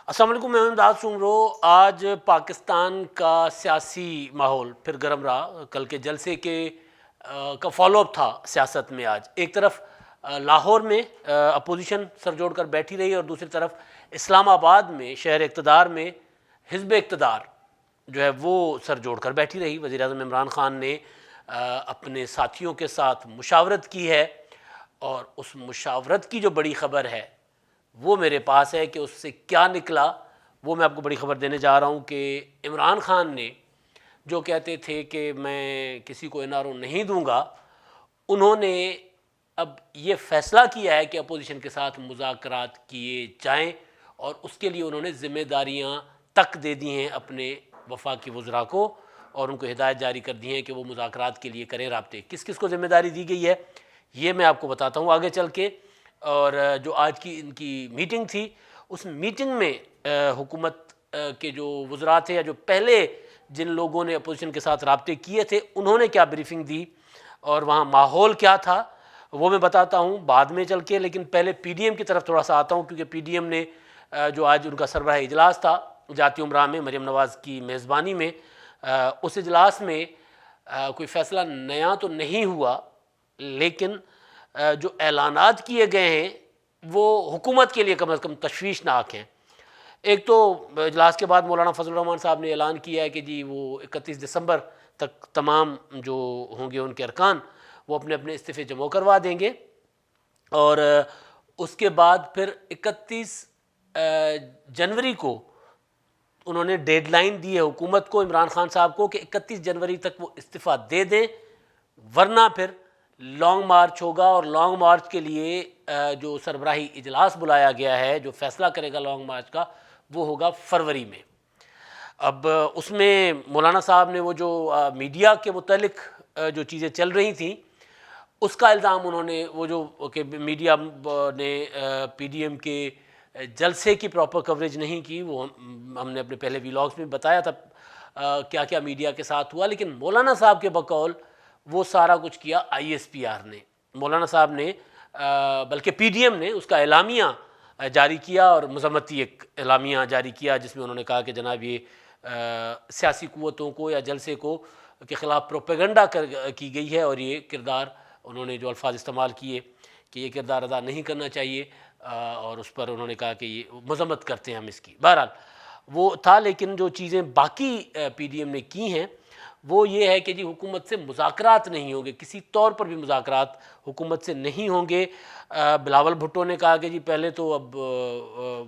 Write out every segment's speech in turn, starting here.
السلام علیکم، میں امداد سومرو۔ آج پاکستان کا سیاسی ماحول پھر گرم رہا۔ کل کے جلسے کا فالو اپ تھا سیاست میں۔ آج ایک طرف لاہور میں اپوزیشن سر جوڑ کر بیٹھی رہی اور دوسری طرف اسلام آباد میں شہر اقتدار میں حزب اقتدار جو ہے وہ سر جوڑ کر بیٹھی رہی۔ وزیر اعظم عمران خان نے اپنے ساتھیوں کے ساتھ مشاورت کی ہے، اور اس مشاورت کی جو بڑی خبر ہے وہ میرے پاس ہے کہ اس سے کیا نکلا، وہ میں آپ کو بڑی خبر دینے جا رہا ہوں کہ عمران خان نے جو کہتے تھے کہ میں کسی کو NRO نہیں دوں گا، انہوں نے اب یہ فیصلہ کیا ہے کہ اپوزیشن کے ساتھ مذاکرات کیے جائیں، اور اس کے لیے انہوں نے ذمہ داریاں تک دے دی ہیں اپنے وفاقی وزراء کو، اور ان کو ہدایت جاری کر دی ہیں کہ وہ مذاکرات کے لیے کریں رابطے۔ کس کس کو ذمہ داری دی گئی ہے یہ میں آپ کو بتاتا ہوں آگے چل کے۔ اور جو آج کی ان کی میٹنگ تھی، اس میٹنگ میں حکومت کے جو وزراء تھے یا جو پہلے جن لوگوں نے اپوزیشن کے ساتھ رابطے کیے تھے، انہوں نے کیا بریفنگ دی اور وہاں ماحول کیا تھا وہ میں بتاتا ہوں بعد میں چل کے۔ لیکن پہلے PDM کی طرف تھوڑا سا آتا ہوں، کیونکہ PDM نے جو آج ان کا سربراہ اجلاس تھا جاتی امراء میں مریم نواز کی میزبانی میں، اس اجلاس میں کوئی فیصلہ نیا تو نہیں ہوا، لیکن جو اعلانات کیے گئے ہیں وہ حکومت کے لیے کم از کم تشویشناک ہیں۔ ایک تو اجلاس کے بعد مولانا فضل الرحمان صاحب نے اعلان کیا ہے کہ جی وہ 31 دسمبر تک تمام جو ہوں گے ان کے ارکان وہ اپنے اپنے استعفے جمع کروا دیں گے، اور اس کے بعد پھر 31 جنوری کو انہوں نے ڈیڈ لائن دی ہے حکومت کو، عمران خان صاحب کو، کہ 31 جنوری تک وہ استعفیٰ دے دیں، ورنہ پھر لانگ مارچ ہوگا۔ اور لانگ مارچ کے لیے جو سربراہی اجلاس بلایا گیا ہے جو فیصلہ کرے گا لانگ مارچ کا، وہ ہوگا فروری میں۔ اب اس میں مولانا صاحب نے وہ جو میڈیا کے متعلق جو چیزیں چل رہی تھیں اس کا الزام انہوں نے، وہ جو کہ میڈیا نے PDM کے جلسے کی پراپر کوریج نہیں کی، وہ ہم نے اپنے پہلے ویلاگز میں بتایا تھا کیا کیا میڈیا کے ساتھ ہوا، لیکن مولانا صاحب کے بقول وہ سارا کچھ کیا ISPR نے، مولانا صاحب نے، بلکہ PDM نے اس کا اعلامیہ جاری کیا، اور مذمتی ایک اعلامیہ جاری کیا جس میں انہوں نے کہا کہ جناب یہ سیاسی قوتوں کو یا جلسے کو کے خلاف پروپیگنڈا کی گئی ہے، اور یہ کردار انہوں نے جو الفاظ استعمال کیے کہ یہ کردار ادا نہیں کرنا چاہیے، اور اس پر انہوں نے کہا کہ یہ مذمت کرتے ہیں ہم اس کی۔ بہرحال وہ تھا، لیکن جو چیزیں باقی PDM نے کی ہیں وہ یہ ہے کہ جی حکومت سے مذاکرات نہیں ہوں گے، کسی طور پر بھی مذاکرات حکومت سے نہیں ہوں گے۔ بلاول بھٹو نے کہا کہ جی پہلے تو اب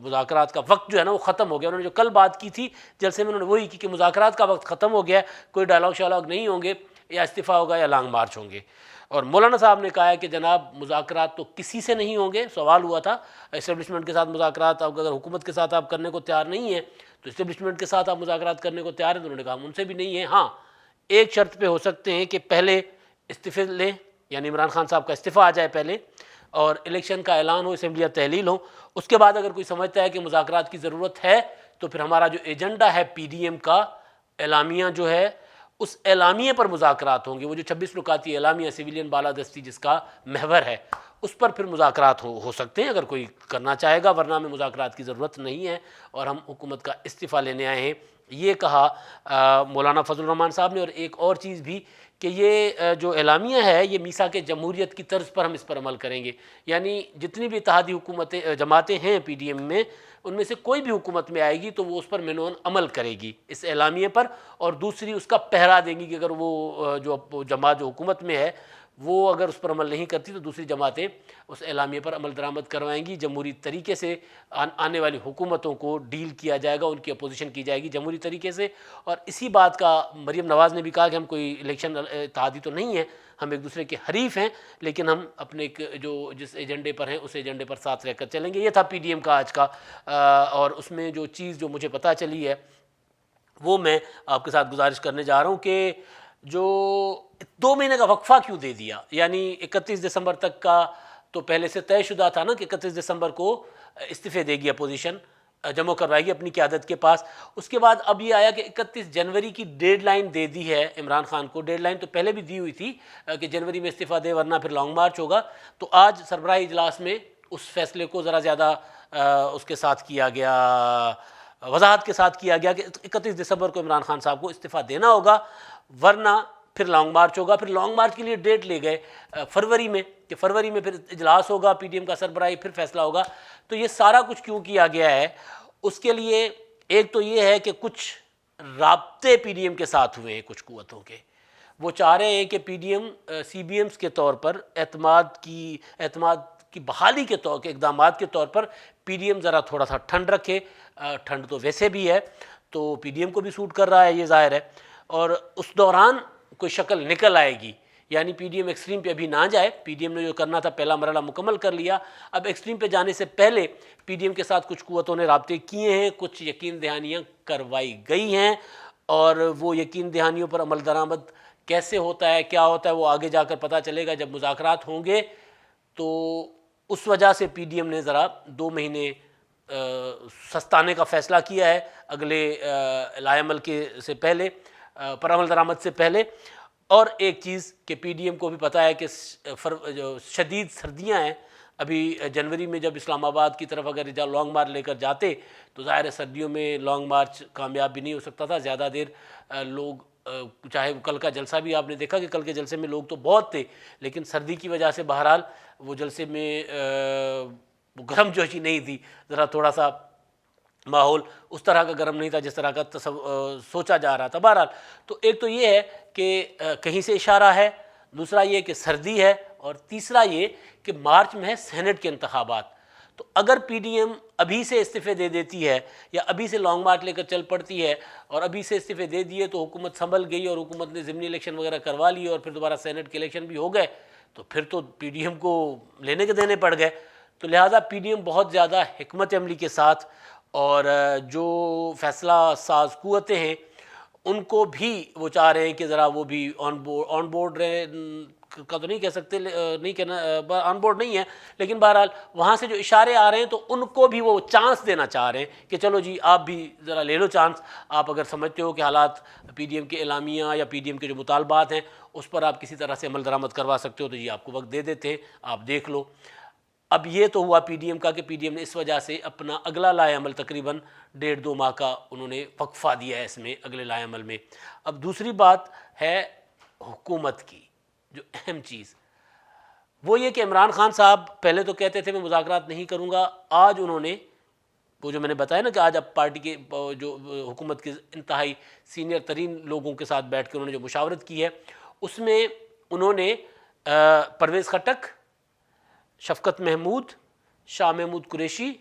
مذاکرات کا وقت جو ہے نا وہ ختم ہو گیا۔ انہوں نے جو کل بات کی تھی جلسے میں، انہوں نے وہی کی کہ مذاکرات کا وقت ختم ہو گیا ہے، کوئی ڈائلاگ شالوگ نہیں ہوں گے، یا استعفیٰ ہوگا یا لانگ مارچ ہوں گے۔ اور مولانا صاحب نے کہا ہے کہ جناب مذاکرات تو کسی سے نہیں ہوں گے۔ سوال ہوا تھا اسٹیبلشمنٹ کے ساتھ مذاکرات، اگر حکومت کے ساتھ آپ کرنے کو تیار نہیں ہیں تو اسٹیبلشمنٹ کے ساتھ آپ مذاکرات کرنے کو تیار ہیں، تو انہوں نے کہا ہم ان سے بھی نہیں ہیں، ہاں ایک شرط پہ ہو سکتے ہیں کہ پہلے استعفے لیں، یعنی عمران خان صاحب کا استعفیٰ آ جائے پہلے، اور الیکشن کا اعلان ہو، اسمبلی یا تحلیل ہو، اس کے بعد اگر کوئی سمجھتا ہے کہ مذاکرات کی ضرورت ہے تو پھر ہمارا جو ایجنڈا ہے PDM کا اعلامیہ جو ہے، اس اعلامیے پر مذاکرات ہوں گے۔ وہ جو 26 نکاتی اعلامیہ سویلین بالادستی جس کا محور ہے، اس پر پھر مذاکرات ہو سکتے ہیں اگر کوئی کرنا چاہے گا، ورنہ ہمیں مذاکرات کی ضرورت نہیں ہے اور ہم حکومت کا استعفیٰ لینے آئے ہیں، یہ کہا مولانا فضل الرحمان صاحب نے۔ اور ایک اور چیز بھی کہ یہ جو اعلامیہ ہے یہ میثاق جمہوریت کی طرز پر ہم اس پر عمل کریں گے، یعنی جتنی بھی اتحادی حکومتیں جماعتیں ہیں PDM میں، ان میں سے کوئی بھی حکومت میں آئے گی تو وہ اس پر مینون عمل کرے گی اس اعلامیے پر، اور دوسری اس کا پہرا دیں گی کہ اگر وہ جو جماعت جو حکومت میں ہے وہ اگر اس پر عمل نہیں کرتی تو دوسری جماعتیں اس اعلامیے پر عمل درآمد کروائیں گی۔ جمہوری طریقے سے آنے والی حکومتوں کو ڈیل کیا جائے گا، ان کی اپوزیشن کی جائے گی جمہوری طریقے سے۔ اور اسی بات کا مریم نواز نے بھی کہا کہ ہم کوئی الیکشن اتحادی تو نہیں ہیں، ہم ایک دوسرے کے حریف ہیں، لیکن ہم اپنے جس ایجنڈے پر ہیں اس ایجنڈے پر ساتھ رہ کر چلیں گے۔ یہ تھا PDM کا آج کا، اور اس میں جو چیز جو مجھے پتہ چلی ہے وہ میں آپ کے ساتھ گزارش کرنے جا رہا ہوں کہ جو 2 مہینے کا وقفہ کیوں دے دیا، یعنی 31 دسمبر تک کا تو پہلے سے طے شدہ تھا نا کہ 31 دسمبر کو استعفے دے گی اپوزیشن، جمع کروائے گی اپنی قیادت کے پاس۔ اس کے بعد اب یہ آیا کہ 31 جنوری کی ڈیڈ لائن دے دی ہے عمران خان کو۔ ڈیڈ لائن تو پہلے بھی دی ہوئی تھی کہ جنوری میں استعفیٰ دے ورنہ پھر لانگ مارچ ہوگا۔ تو آج سربراہی اجلاس میں اس فیصلے کو ذرا زیادہ اس کے ساتھ کیا گیا، وضاحت کے ساتھ کیا گیا کہ 31 دسمبر کو عمران خان صاحب کو استعفیٰ دینا ہوگا، ورنہ پھر لانگ مارچ ہوگا۔ پھر لانگ مارچ کے لیے ڈیٹ لے گئے فروری میں، کہ فروری میں پھر اجلاس ہوگا پی ڈی ایم کا سربراہی، پھر فیصلہ ہوگا۔ تو یہ سارا کچھ کیوں کیا گیا ہے؟ اس کے لیے ایک تو یہ ہے کہ کچھ رابطے پی ڈی ایم کے ساتھ ہوئے ہیں کچھ قوتوں کے، وہ چاہ رہے ہیں کہ P D M C B Ms کے طور پر اعتماد کی بحالی کے طور کے اقدامات کے طور پر پی ڈی ایم ذرا تھوڑا سا ٹھنڈ رکھے۔ ٹھنڈ تو ویسے بھی ہے، تو پی ڈی ایم کو بھی سوٹ کر رہا ہے، یہ ظاہر ہے، اور اس دوران کوئی شکل نکل آئے گی، یعنی پی ڈی ایم ایکسٹریم پہ ابھی نہ جائے۔ پی ڈی ایم نے جو کرنا تھا پہلا مرحلہ مکمل کر لیا، اب ایکسٹریم پہ جانے سے پہلے پی ڈی ایم کے ساتھ کچھ قوتوں نے رابطے کیے ہیں، کچھ یقین دہانیاں کروائی گئی ہیں، اور وہ یقین دہانیوں پر عمل درآمد کیسے ہوتا ہے، کیا ہوتا ہے، وہ آگے جا کر پتہ چلے گا جب مذاکرات ہوں گے۔ تو اس وجہ سے پی ڈی ایم نے ذرا 2 مہینے سستانے کا فیصلہ کیا ہے اگلے لائے عمل کے سے پہلے، پر عمل درآمد سے پہلے۔ اور ایک چیز کہ پی ڈی ایم کو بھی پتہ ہے کہ جو شدید سردیاں ہیں، ابھی جنوری میں جب اسلام آباد کی طرف اگر لانگ مارچ لے کر جاتے تو ظاہر ہے سردیوں میں لانگ مارچ کامیاب بھی نہیں ہو سکتا تھا، زیادہ دیر لوگ، چاہے کل کا جلسہ بھی آپ نے دیکھا کہ کل کے جلسے میں لوگ تو بہت تھے، لیکن سردی کی وجہ سے بہرحال وہ جلسے میں گرم جوشی نہیں تھی، ذرا تھوڑا سا ماحول اس طرح کا گرم نہیں تھا جس طرح کا سوچا جا رہا تھا۔ بہرحال تو ایک تو یہ ہے کہ کہیں سے اشارہ ہے، دوسرا یہ کہ سردی ہے، اور تیسرا یہ کہ مارچ میں ہے سینٹ کے انتخابات۔ تو اگر پی ڈی ایم ابھی سے استعفے دے دیتی ہے یا ابھی سے لانگ مارچ لے کر چل پڑتی ہے اور ابھی سے استعفے دے دیے تو حکومت سنبھل گئی اور حکومت نے ضمنی الیکشن وغیرہ کروا لی اور پھر دوبارہ سینٹ کے الیکشن بھی ہو گئے، تو پھر تو پی ڈی ایم کو لینے کے دینے پڑ گئے۔ تو لہٰذا پی ڈی ایم بہت زیادہ حکمت عملی کے ساتھ، اور جو فیصلہ ساز قوتیں ہیں ان کو بھی وہ چاہ رہے ہیں کہ ذرا وہ بھی آن بورڈ رہے کا تو نہیں کہہ سکتے، نہیں کہنا آن بورڈ نہیں ہے، لیکن بہرحال وہاں سے جو اشارے آ رہے ہیں تو ان کو بھی وہ چانس دینا چاہ رہے ہیں کہ چلو جی آپ بھی ذرا لے لو چانس، آپ اگر سمجھتے ہو کہ حالات پی ڈی ایم کے اعلامیہ یا پی ڈی ایم کے جو مطالبات ہیں اس پر آپ کسی طرح سے عمل درآمد کروا سکتے ہو تو جی آپ کو وقت دے دیتے ہیں، آپ دیکھ لو۔ اب یہ تو ہوا پی ڈی ایم کا کہ پی ڈی ایم نے اس وجہ سے اپنا اگلا لائے عمل تقریباً 1.5-2 ماہ کا انہوں نے وقفہ دیا ہے اس میں اگلے لائے عمل میں۔ اب دوسری بات ہے حکومت کی، جو اہم چیز وہ یہ کہ عمران خان صاحب پہلے تو کہتے تھے میں مذاکرات نہیں کروں گا، آج انہوں نے وہ جو میں نے بتایا نا کہ آج اب پارٹی کے جو حکومت کے انتہائی سینئر ترین لوگوں کے ساتھ بیٹھ کے انہوں نے جو مشاورت کی ہے اس میں انہوں نے پرویز خٹک، شفقت محمود، شاہ محمود قریشی،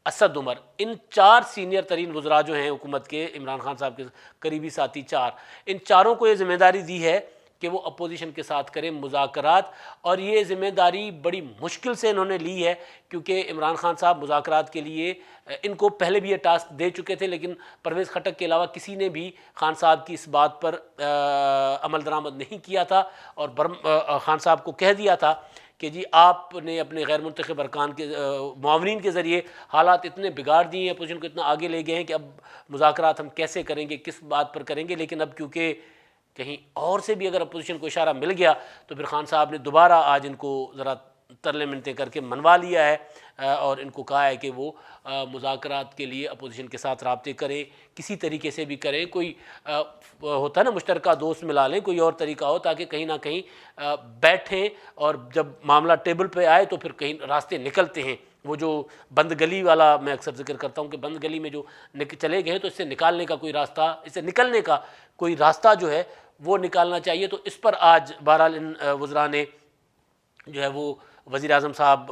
اسد عمر، ان 4 سینئر ترین وزراء جو ہیں حکومت کے، عمران خان صاحب کے قریبی ساتھی 4، ان چاروں کو یہ ذمہ داری دی ہے کہ وہ اپوزیشن کے ساتھ کریں مذاکرات، اور یہ ذمہ داری بڑی مشکل سے انہوں نے لی ہے کیونکہ عمران خان صاحب مذاکرات کے لیے ان کو پہلے بھی یہ ٹاسک دے چکے تھے، لیکن پرویز خٹک کے علاوہ کسی نے بھی خان صاحب کی اس بات پر عمل درآمد نہیں کیا تھا، اور خان صاحب کو کہہ دیا تھا کہ جی آپ نے اپنے غیر منتخب ارکان کے معاونین کے ذریعے حالات اتنے بگاڑ دیے ہیں، اپوزیشن کو اتنا آگے لے گئے ہیں کہ اب مذاکرات ہم کیسے کریں گے، کس بات پر کریں گے۔ لیکن اب کیونکہ کہیں اور سے بھی اگر اپوزیشن کو اشارہ مل گیا تو پھر خان صاحب نے دوبارہ آج ان کو ذرا ترلے منتیں کر کے منوا لیا ہے اور ان کو کہا ہے کہ وہ مذاکرات کے لیے اپوزیشن کے ساتھ رابطے کریں، کسی طریقے سے بھی کریں، کوئی ہوتا ہے نا مشترکہ دوست ملا لیں، کوئی اور طریقہ ہو تاکہ کہیں نہ کہیں بیٹھیں، اور جب معاملہ ٹیبل پہ آئے تو پھر کہیں راستے نکلتے ہیں۔ وہ جو بند گلی والا میں اکثر ذکر کرتا ہوں کہ بند گلی میں جو چلے گئے تو اس سے نکالنے کا کوئی راستہ، اس سے نکلنے کا کوئی راستہ جو ہے وہ نکالنا چاہیے۔ تو اس پر آج بہرحال ان وزراء نے جو ہے وہ وزیر اعظم صاحب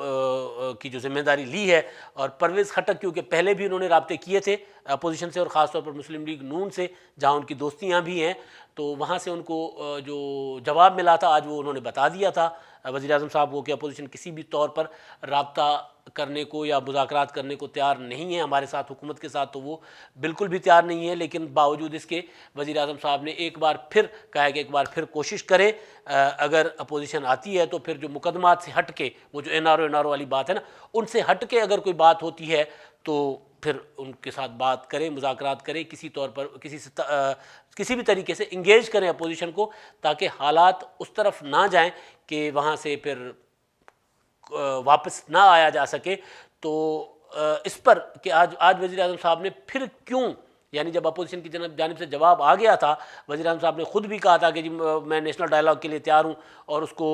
کی جو ذمہ داری لی ہے، اور پرویز خٹک کیونکہ پہلے بھی انہوں نے رابطے کیے تھے اپوزیشن سے، اور خاص طور پر مسلم لیگ نون سے جہاں ان کی دوستیاں بھی ہیں، تو وہاں سے ان کو جو جواب ملا تھا آج وہ انہوں نے بتا دیا تھا وزیر اعظم صاحب کو کہ اپوزیشن کسی بھی طور پر رابطہ کرنے کو یا مذاکرات کرنے کو تیار نہیں ہے ہمارے ساتھ، حکومت کے ساتھ تو وہ بالکل بھی تیار نہیں ہے، لیکن باوجود اس کے وزیر اعظم صاحب نے ایک بار پھر کہا ہے کہ ایک بار پھر کوشش کریں، اگر اپوزیشن آتی ہے تو پھر جو مقدمات سے ہٹ کے، وہ جو این آر او والی بات ہے نا، ان سے ہٹ کے اگر کوئی بات ہوتی ہے تو پھر ان کے ساتھ بات کریں، مذاکرات کریں، کسی طور پر کسی بھی طریقے سے انگیج کریں اپوزیشن کو، تاکہ حالات اس طرف نہ جائیں کہ وہاں سے پھر واپس نہ آیا جا سکے۔ تو اس پر کہ آج وزیر اعظم صاحب نے پھر کیوں، یعنی جب اپوزیشن کی جانب سے جواب آ گیا تھا، وزیر اعظم صاحب نے خود بھی کہا تھا کہ جی میں نیشنل ڈائلاگ کے لیے تیار ہوں، اور اس کو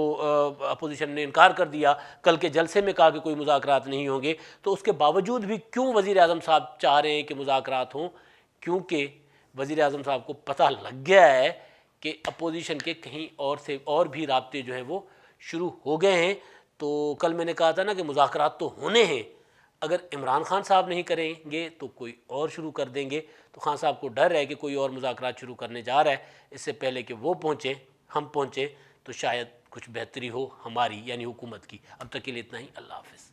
اپوزیشن نے انکار کر دیا، کل کے جلسے میں کہا کہ کوئی مذاکرات نہیں ہوں گے، تو اس کے باوجود بھی کیوں وزیر اعظم صاحب چاہ رہے ہیں کہ مذاکرات ہوں؟ کیونکہ وزیر اعظم صاحب کو پتہ لگ گیا ہے کہ اپوزیشن کے کہیں اور سے اور بھی رابطے جو ہیں وہ شروع ہو گئے ہیں۔ تو کل میں نے کہا تھا نا کہ مذاکرات تو ہونے ہیں، اگر عمران خان صاحب نہیں کریں گے تو کوئی اور شروع کر دیں گے، تو خان صاحب کو ڈر ہے کہ کوئی اور مذاکرات شروع کرنے جا رہا ہے، اس سے پہلے کہ وہ پہنچیں، ہم پہنچیں، تو شاید کچھ بہتری ہو ہماری یعنی حکومت کی۔ اب تک کے لیے اتنا ہی، اللہ حافظ۔